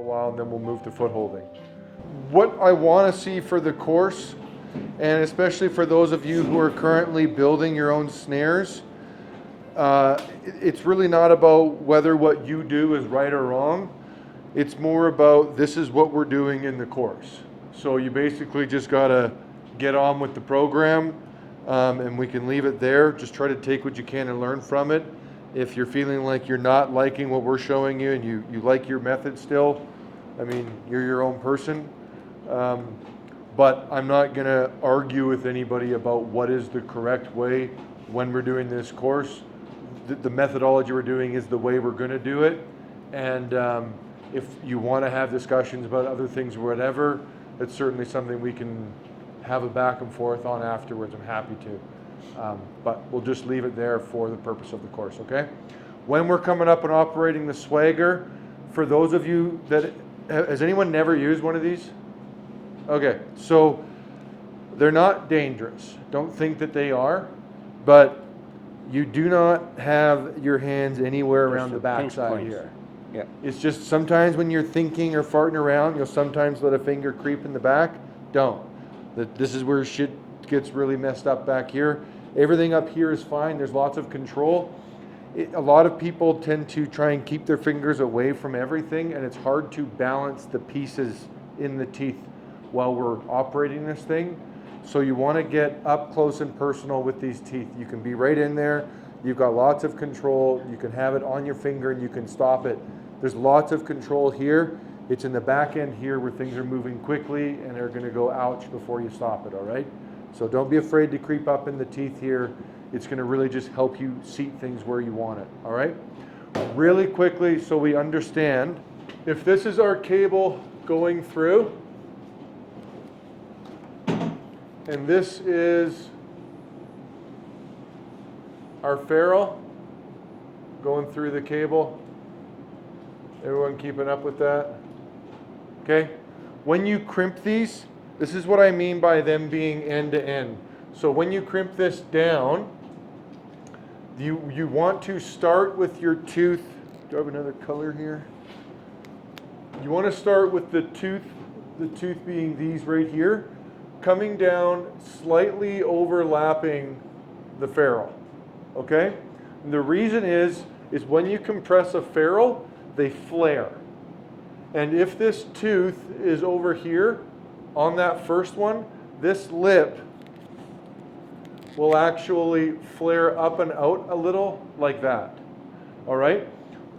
while, and then we'll move to foot holding. What I want to see for the course, and especially for those of you who are currently building your own snares, it's really not about whether what you do is right or wrong. It's more about this is what we're doing in the course. So you basically just got to get on with the program, and we can leave it there. Just try to take what you can and learn from it. If you're feeling like you're not liking what we're showing you and you like your method still, I mean, you're your own person. But I'm not going to argue with anybody about what is the correct way when we're doing this course. The methodology we're doing is the way we're going to do it. And if you want to have discussions about other things or whatever, it's certainly something we can have a back and forth on afterwards. I'm happy to. But we'll just leave it there for the purpose of the course, okay? When we're coming up and operating the swagger, for those of you that, has anyone never used one of these? Okay, so they're not dangerous. Don't think that they are, but you do not have your hands anywhere around the backside here. Yeah. It's just sometimes when you're thinking or farting around, you'll sometimes let a finger creep in the back. Don't. This is where shit gets really messed up back here. Everything up here is fine. There's lots of control. A lot of people tend to try and keep their fingers away from everything, and it's hard to balance the pieces in the teeth while we're operating this thing. So you want to get up close and personal with these teeth. You can be right in there. You've got lots of control. You can have it on your finger and you can stop it. There's lots of control here. It's in the back end here where things are moving quickly and they're going to go ouch before you stop it, all right? So don't be afraid to creep up in the teeth here. It's going to really just help you seat things where you want it, all right? Really quickly so we understand, if this is our cable going through, and this is our ferrule going through the cable. Everyone keeping up with that? Okay. When you crimp these, this is what I mean by them being end to end. So when you crimp this down, you want to start with your tooth. Do I have another color here? You want to start with the tooth being these right here, coming down, slightly overlapping the ferrule, okay? And the reason is when you compress a ferrule, they flare. And if this tooth is over here on that first one, this lip will actually flare up and out a little like that, all right?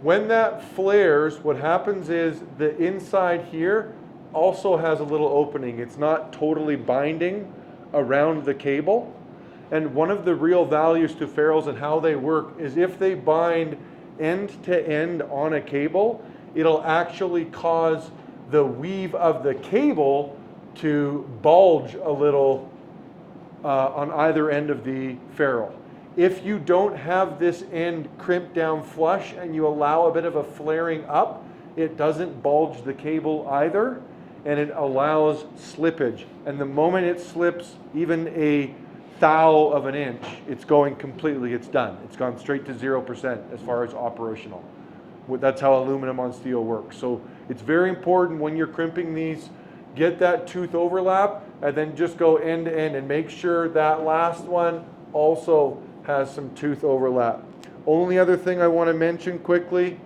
When that flares, what happens is the inside here also has a little opening. It's not totally binding around the cable. And one of the real values to ferrules and how they work is if they bind end to end on a cable, it'll actually cause the weave of the cable to bulge a little on either end of the ferrule. If you don't have this end crimped down flush and you allow a bit of a flaring up, it doesn't bulge the cable either, and it allows slippage. And the moment it slips even a thou of an inch, it's going completely, it's done. It's gone straight to 0% as far as operational. That's how aluminum on steel works. So it's very important when you're crimping these, get that tooth overlap and then just go end to end and make sure that last one also has some tooth overlap. Only other thing I want to mention quickly,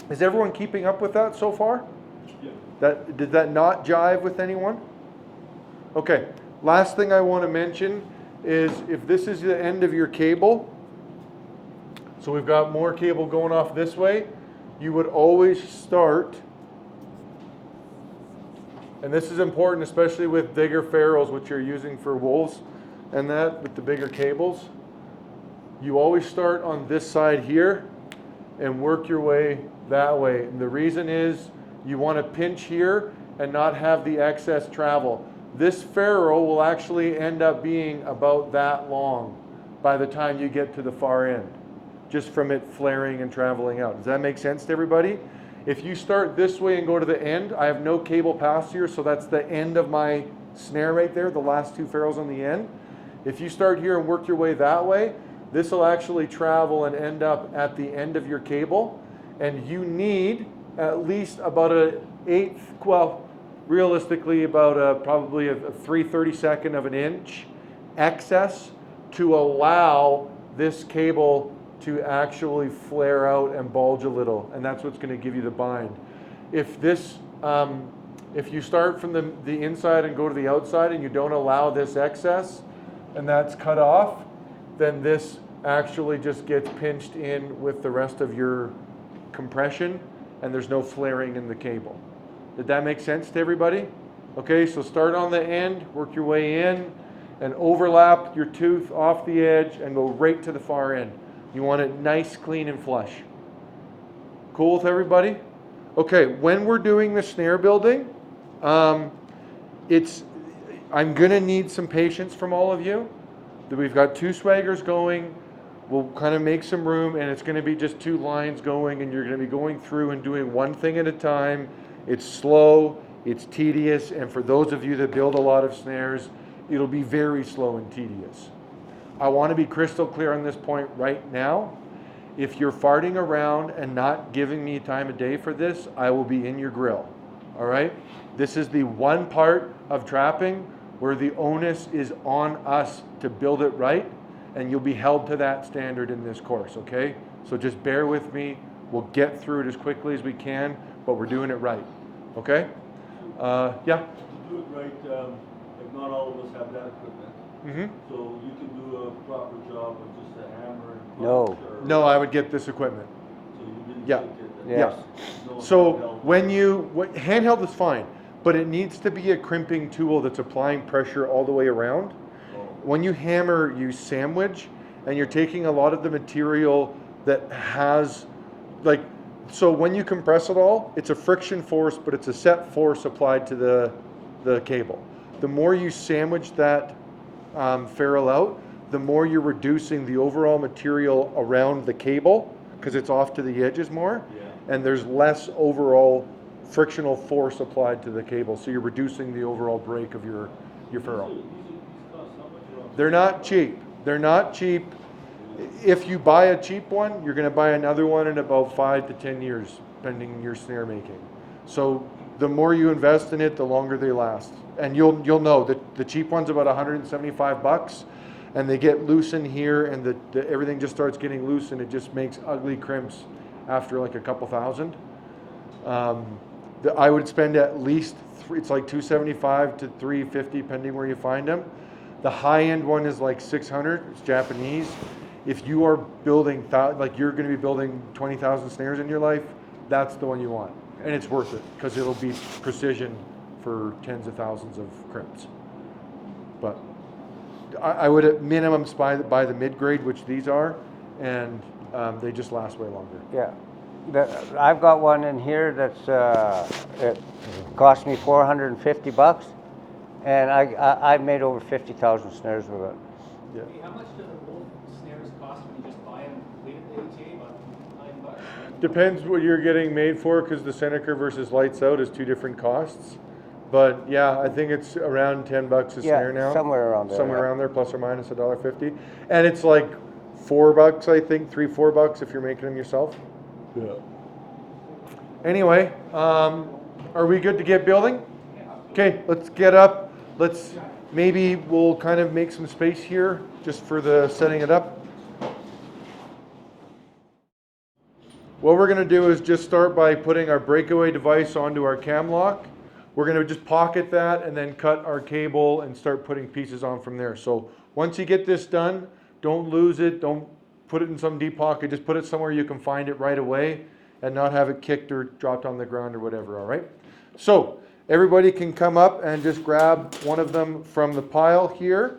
is everyone keeping up with that so far? Yeah. Did that not jive with anyone? Okay, last thing I want to mention is if this is the end of your cable, so we've got more cable going off this way, you would always start, and this is important especially with bigger ferrules which you're using for wools and that with the bigger cables, you always start on this side here and work your way that way. And the reason is you want to pinch here and not have the excess travel. This ferrule will actually end up being about that long by the time you get to the far end, just from it flaring and traveling out. Does that make sense to everybody? If you start this way and go to the end, I have no cable past here, so that's the end of my snare right there, the last two ferrules on the end. If you start here and work your way that way, this will actually travel and end up at the end of your cable, and you need at least about an eighth, well, realistically about probably a 3/32 of an inch excess to allow this cable to actually flare out and bulge a little, and that's what's going to give you the bind. If this, if you start from the inside and go to the outside and you don't allow this excess, and that's cut off, then this actually just gets pinched in with the rest of your compression, and there's no flaring in the cable. Did that make sense to everybody? Okay, so start on the end, work your way in, and overlap your tooth off the edge and go right to the far end. You want it nice, clean, and flush. Cool with everybody? Okay, when we're doing the snare building, I'm gonna need some patience from all of you. We've got 2 swaggers going. We'll kind of make some room, and it's gonna be just 2 lines going, and you're gonna be going through and doing one thing at a time. It's slow, it's tedious, and for those of you that build a lot of snares, it'll be very slow and tedious. I want to be crystal clear on this point right now. If you're farting around and not giving me time of day for this, I will be in your grill. All right? This is the one part of trapping where the onus is on us to build it right, and you'll be held to that standard in this course, okay? So just bear with me. We'll get through it as quickly as we can, but we're doing it right, okay? Yeah? To do it right, like not all of us have that equipment. Mm-hmm. So you can do a proper job with just a hammer and No. No, I would get this equipment. So you didn't Yeah. get that. Yes. No So handheld. handheld is fine, but it needs to be a crimping tool that's applying pressure all the way around. Oh. When you hammer, you sandwich, and you're taking a lot of the material that has, like, so when you compress it all, it's a friction force, but it's a set force applied to the cable. The more you sandwich that ferrule out, the more you're reducing the overall material around the cable, because it's off to the edges more, Yeah. and there's less overall frictional force applied to the cable, so you're reducing the overall break of your ferrule. These cost how much around? They're not cheap. They're not cheap. If you buy a cheap one, you're going to buy another one in about 5 to 10 years, depending on your snare making. So the more you invest in it, the longer they last. And you'll know that the cheap one's about $175, and they get loose in here, and everything just starts getting loose, and it just makes ugly crimps after like a couple thousand. I would spend at least it's like $275 to $350, depending where you find them. The high-end one is like $600. It's Japanese. If you are building, like you're going to be building 20,000 snares in your life, that's the one you want. And it's worth it, because it'll be precision for tens of thousands of crimps. But I would at minimum buy the mid-grade, which these are, and they just last way longer. Yeah. I've got one in here that's, it cost me $450, and I've made over 50,000 snares with it. Yeah. Hey, how much do the both snares cost when you just buy them completed at the ATA? About $9? Depends what you're getting made for, because the Seneca versus Lights Out is 2 different costs. But yeah, I think it's around $10 a snare now. Somewhere around there. Somewhere around there, plus or minus $1.50. And it's like $4, I think, $3-4 if you're making them yourself. Yeah. Anyway, are we good to get building? Okay, let's get up. Maybe we'll kind of make some space here just for the setting it up. What we're going to do is just start by putting our breakaway device onto our cam lock. We're going to just pocket that and then cut our cable and start putting pieces on from there. So once you get this done, don't lose it. Don't put it in some deep pocket. Just put it somewhere you can find it right away and not have it kicked or dropped on the ground or whatever, all right? So everybody can come up and just grab one of them from the pile here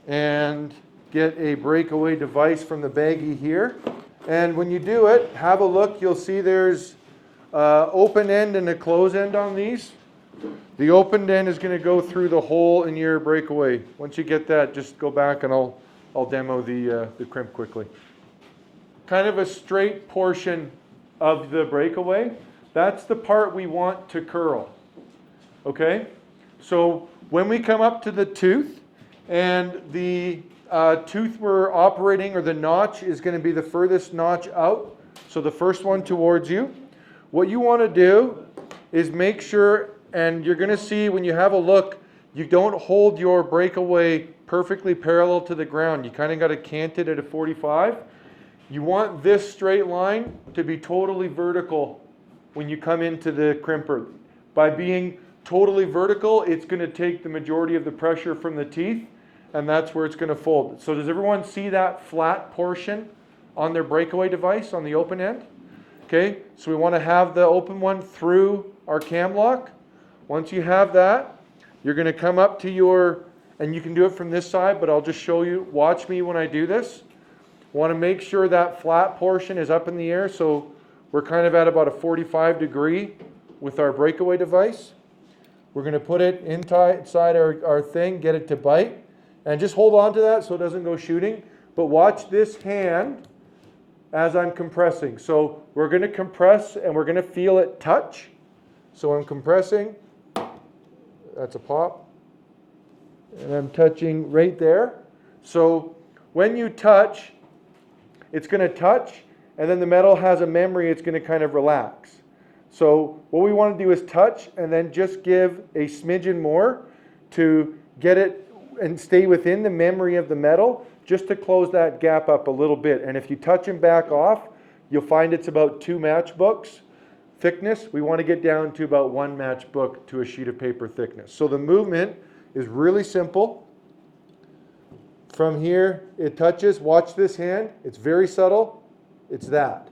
and get a breakaway device from the baggie here. And when you do it, have a look. You'll see there's open end and a close end on these. The open end is going to go through the hole in your breakaway. Once you get that, just go back and I'll demo the crimp quickly. Kind of a straight portion of the breakaway. That's the part we want to curl. Okay? So when we come up to the tooth, and the tooth we're operating, or the notch, is going to be the furthest notch out. So the first one towards you. what you want to do is make sure, and you're going to see when you have a look, you don't hold your breakaway perfectly parallel to the ground. You kind of got to cant it at a 45. You want this straight line to be totally vertical when you come into the crimper. By being totally vertical, it's going to take the majority of the pressure from the teeth, and that's where it's going to fold. So does everyone see that flat portion on their breakaway device on the open end? Okay, so we want to have the open one through our cam lock. Once you have that, you're going to come up to your, and you can do it from this side, but I'll just show you. Watch me when I do this. Want to make sure that flat portion is up in the air, so we're kind of at about a 45 degree with our breakaway device. We're going to put it inside our thing, get it to bite, and just hold on to that so it doesn't go shooting. But watch this hand as I'm compressing. So we're going to compress and we're going to feel it touch. So I'm compressing, that's a pop, and I'm touching right there. So when you touch, it's going to touch, and then the metal has a memory, it's going to kind of relax. So what we want to do is touch and then just give a smidgen more to get it and stay within the memory of the metal, just to close that gap up a little bit. And if you touch and back off, you'll find it's about 2 matchbooks thickness. We want to get down to about 1 matchbook to a sheet of paper thickness. So the movement is really simple. From here, it touches. Watch this hand. It's very subtle. It's that.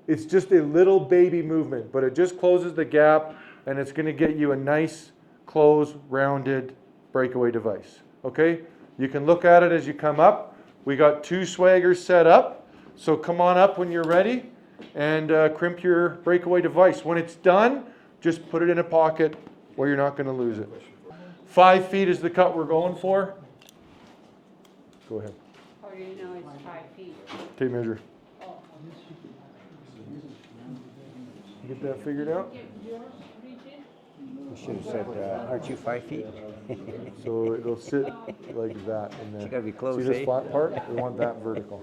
It's just a little baby movement, but it just closes the gap, and it's going to get you a nice, closed, rounded breakaway device. Okay? You can look at it as you come up. We got 2 swaggers set up, so come on up when you're ready and crimp your breakaway device. When it's done, just put it in a pocket where you're not going to lose it. 5 feet is the cut we're going for. Go ahead. How do you know it's 5 feet? Tape measure. Oh. You get that figured out? You should have said, aren't you 5 feet? So it'll sit like that in there. You gotta be close, See this eh? flat part? We want that vertical.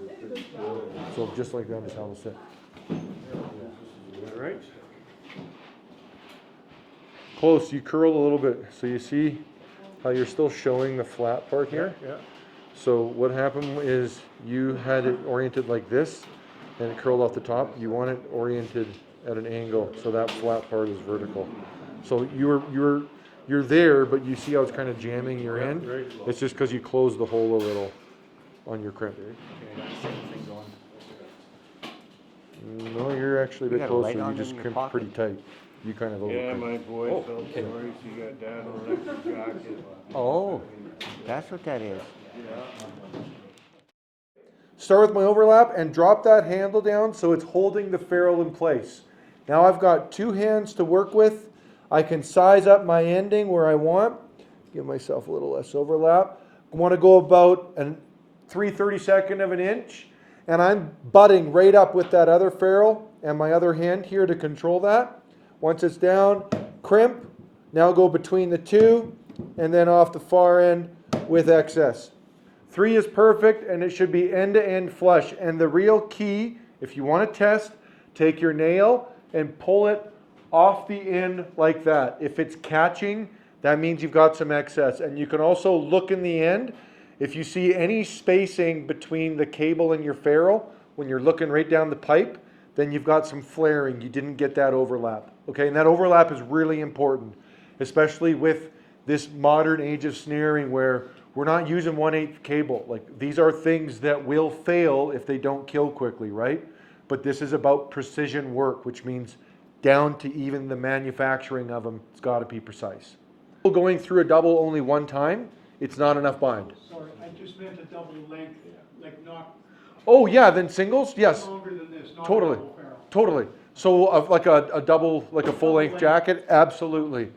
So just like that is how it'll sit. All right. Close, you curl a little bit. So you see how you're still showing the flat part here? Yeah. So what happened is you had it oriented like this and it curled off the top. You want it oriented at an angle so that flat part is vertical. So you're there, but you see how it's kind of jamming your end? very low. It's just because you closed the hole a little on your crimp. No, you're actually a You bit got a light closer. You on just in your crimped pocket? pretty tight. You kind of over Yeah, crimped. my boy Oh, felt okay. sorry, she got dad on an extra jacket. Oh, that's what that is. Start with my overlap and drop that handle down so it's holding the ferrule in place. Now I've got 2 hands to work with. I can size up my ending where I want. Give myself a little less overlap. I want to go about a 3/32 of an inch, and I'm butting right up with that other ferrule and my other hand here to control that. Once it's down, crimp. Now go between the 2 and then off the far end with excess. 3 is perfect, and it should be end-to-end flush. And the real key, if you want to test, take your nail and pull it off the end like that. If it's catching, that means you've got some excess. And you can also look in the end. If you see any spacing between the cable and your ferrule, when you're looking right down the pipe, then you've got some flaring. You didn't get that overlap. Okay, and that overlap is really important, especially with this modern age of snaring where we're not using 1/8 cable. Like, these are things that will fail if they don't kill quickly, right? But this is about precision work, which means down to even the manufacturing of them, it's got to be precise. Going through a double only one time, it's not enough bind. Sorry, I just meant a double length, like not Oh yeah, then singles, yes, longer than this, not a totally, double barrel. totally. So like a double, like a full length jacket, absolutely.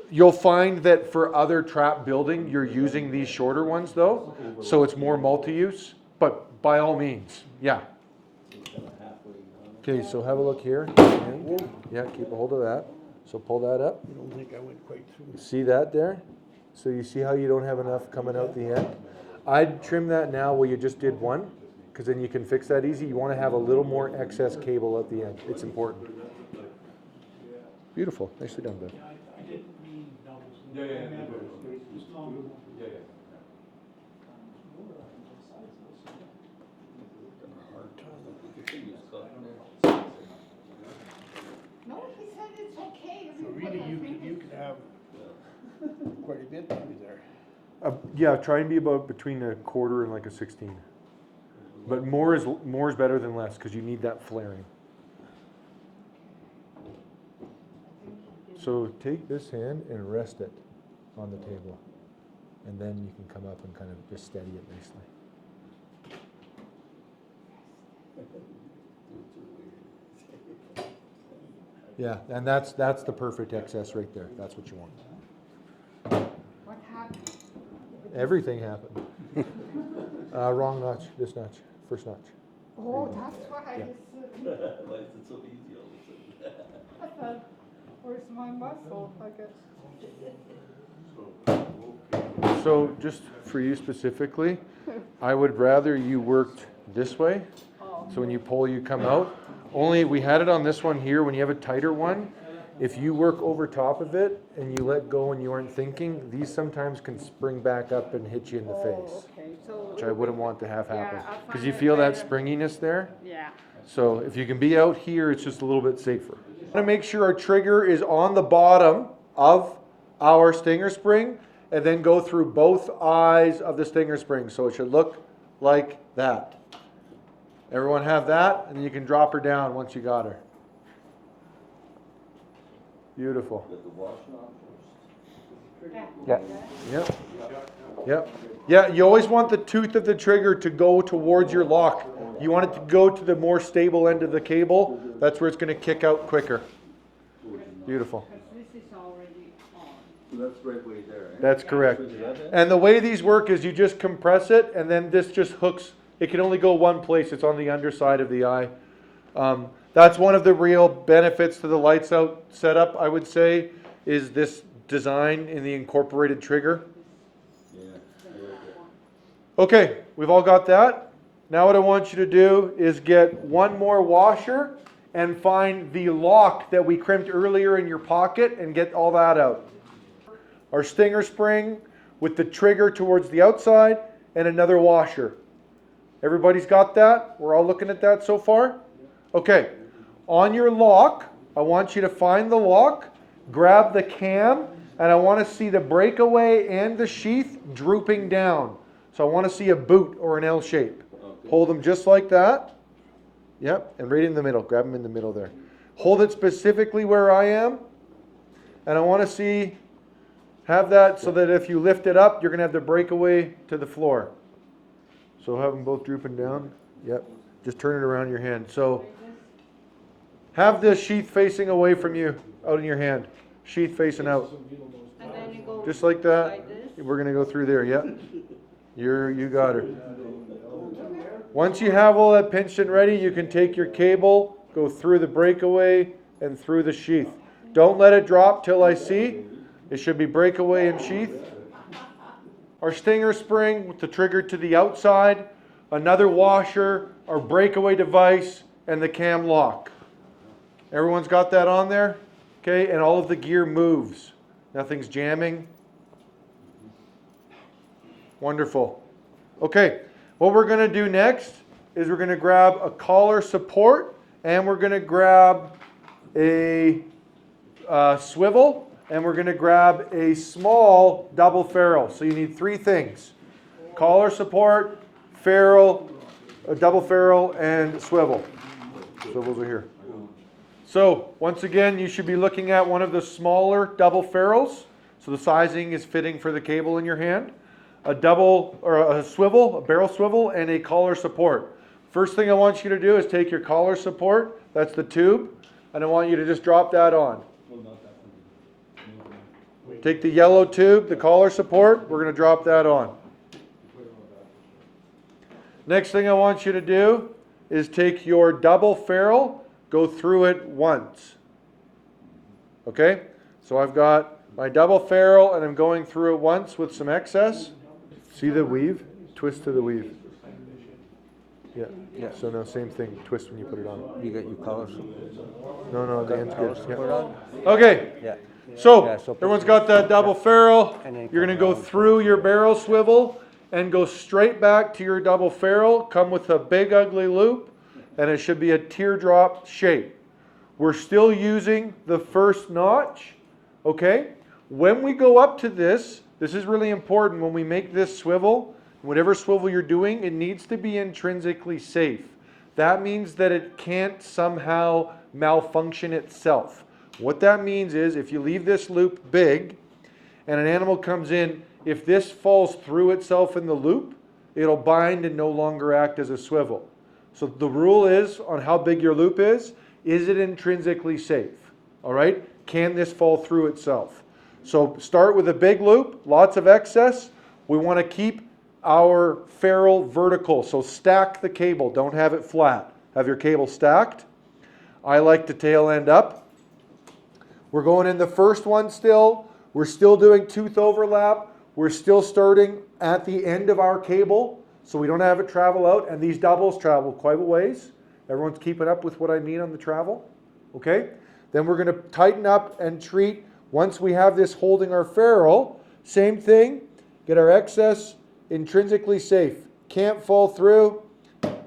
You'll find that for other trap building, you're using these shorter ones though, so it's more multi-use, but by all means, yeah. Okay, so have a look here. Yeah, keep a hold of that. So pull that up. I don't think I went quite through. See that there? So you see how you don't have enough coming out the end? I'd trim that now where you just did one, because then you can fix that easy. You want to have a little more excess cable at the end. It's important. Beautiful. Nicely done, Ben. Yeah, I didn't mean doubles. Yeah, yeah, I yeah, meant yeah. just normal. Yeah, yeah. No, he said it's okay. if So you put really, the you fingers- could have quite a bit maybe there. Yeah, try and be about between a quarter and like a 16. But more is better than less because you need that flaring. So take this hand and rest it on the table. And then you can come up and kind of just steady it nicely. Yeah, and that's the perfect excess right there. That's what you want. What happened? Everything happened. Wrong notch, this notch, first notch. Oh, that's why Yeah. it's, Why is it so easy all of a sudden? I thought, where's my muscle? I guess. So just for you specifically, I would rather you worked this way. Oh. So when you pull, you come out. Only we had it on this one here. When you have a tighter one, if you work over top of it and you let go and you aren't thinking, these sometimes can spring back up and hit you in the face, Okay, so. which I wouldn't want to have happen. Yeah, I Because find you it feel that better. springiness there. Yeah. So if you can be out here, it's just a little bit safer. We want to make sure our trigger is on the bottom of our stinger spring and then go through both eyes of the stinger spring. So it should look like that. Everyone have that? And then you can drop her down once you got her. Beautiful. With the washing on first. Yeah. Yep. Yep. Yeah, you always want the tooth of the trigger to go towards your lock. You want it to go to the more stable end of the cable. That's where it's going to kick out quicker. Beautiful. Because this is already on. So that's right way there, eh? That's correct. Switch it up, eh? And the way these work is you just compress it and then this just hooks. It can only go one place. It's on the underside of the eye. That's one of the real benefits to the lights out setup, I would say, is this design in the incorporated trigger. Yeah, I like it. Okay, we've all got that. Now what I want you to do is get one more washer and find the lock that we crimped earlier in your pocket and get all that out. Our stinger spring with the trigger towards the outside and another washer. Everybody's got that? We're all looking at that so far? Okay, on your lock, I want you to find the lock, grab the cam, and I want to see the breakaway and the sheath drooping down. So I want to see a boot or an L shape. Okay. Hold them just like that. Yep, and right in the middle. Grab them in the middle there. Hold it specifically where I am. And I want to see, have that so that if you lift it up, you're going to have the breakaway to the floor. So have them both drooping down. Yep, just turn it around in your hand. So have the sheath facing away from you, out in your hand. Sheath facing out. And then you go. Just like that. Like this. We're going to go through there, yep. You got her. Once you have all that pinched and ready, you can take your cable, go through the breakaway and through the sheath. Don't let it drop till I see. It should be breakaway and sheath. Our stinger spring with the trigger to the outside, another washer, our breakaway device, and the cam lock. Everyone's got that on there? Okay, and all of the gear moves. Nothing's jamming. Wonderful. Okay, what we're going to do next is we're going to grab a collar support and we're going to grab a swivel and we're going to grab a small double ferrule. So you need three things: collar support, ferrule, a double ferrule, and swivel. Swivels are here. So once again, you should be looking at one of the smaller double ferrules. So the sizing is fitting for the cable in your hand. A double or a swivel, a barrel swivel, and a collar support. First thing I want you to do is take your collar support, that's the tube, and I want you to just drop that on. Well, not that one. Take the yellow tube, the collar support, we're going to drop that on. Next thing I want you to do is take your double ferrule, go through it once. Okay? So I've got my double ferrule and I'm going through it once with some excess. See the weave? Twist to the weave. Yeah. Yeah. So now same thing, twist when you put it on. You got your colors? No, the end's good. Colors to Yeah. put on? Okay, Yeah. so Yeah, so put everyone's your- got that double ferrule. And then You're come gonna go around through towards your here. barrel swivel and go straight back to your double ferrule. Come with a big ugly loop, and it should be a teardrop shape. We're still using the first notch, okay? When we go up to this is really important. When we make this swivel, whatever swivel you're doing, it needs to be intrinsically safe. That means that it can't somehow malfunction itself. What that means is if you leave this loop big and an animal comes in, if this falls through itself in the loop, it'll bind and no longer act as a swivel. So the rule is on how big your loop is it intrinsically safe? All right? Can this fall through itself? So start with a big loop, lots of excess. We want to keep our ferrule vertical, so stack the cable, don't have it flat. Have your cable stacked. I like to tail end up. We're going in the first one still. We're still doing tooth overlap. We're still starting at the end of our cable, so we don't have it travel out, and these doubles travel quite a ways. Everyone's keeping up with what I mean on the travel? Okay? Then we're going to tighten up and treat. Once we have this holding our ferrule, same thing, get our excess intrinsically safe. Can't fall through,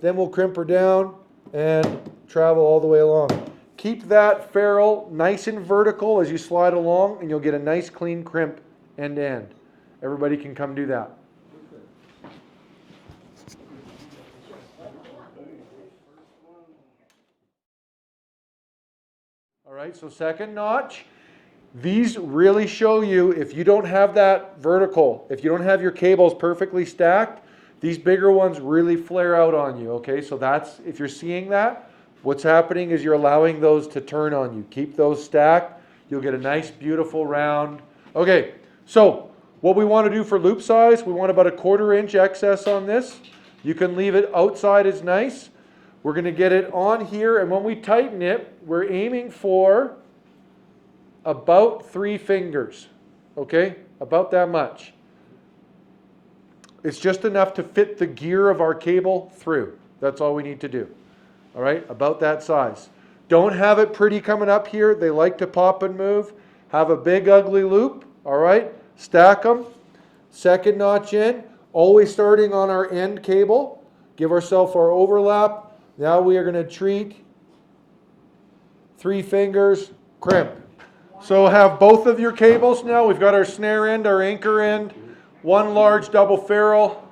then we'll crimp her down and travel all the way along. Keep that ferrule nice and vertical as you slide along, and you'll get a nice clean crimp end to end. Everybody can come do that. All right, so second notch. These really show you if you don't have that vertical, if you don't have your cables perfectly stacked, these bigger ones really flare out on you, okay? So that's, if you're seeing that, what's happening is you're allowing those to turn on you. Keep those stacked. You'll get a nice, beautiful round. Okay, so what we want to do for loop size, we want about a 1/4 inch excess on this. You can leave it outside as nice. We're going to get it on here, and when we tighten it, we're aiming for about 3 fingers, okay? About that much. It's just enough to fit the gear of our cable through. That's all we need to do. All right, about that size. Don't have it pretty coming up here. They like to pop and move. Have a big ugly loop, all right? Stack them. Second notch in, always starting on our end cable. Give ourselves our overlap. Now we are going to treat 3 fingers, crimp. So have both of your cables now. We've got our snare end, our anchor end, one large double ferrule.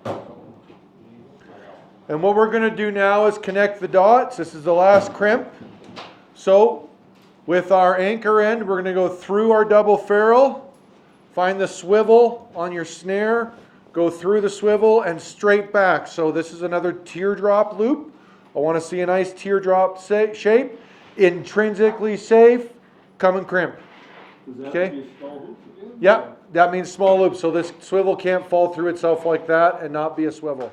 And what we're going to do now is connect the dots. This is the last crimp. So with our anchor end, we're going to go through our double ferrule, find the swivel on your snare, go through the swivel and straight back. So this is another teardrop loop. I want to see a nice teardrop shape, intrinsically safe, come and crimp. Does that Okay. have to be a small hoop again? Yeah, that means small loop. So this swivel can't fall through itself like that and not be a swivel.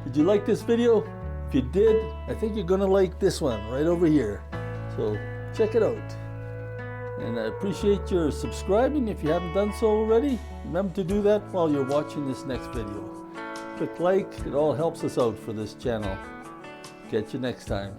Did you like this video? If you did, I think you're gonna like this one right over here. So check it out. And I appreciate your subscribing if you haven't done so already. Remember to do that while you're watching this next video. Click like, it all helps us out for this channel. Catch you next time.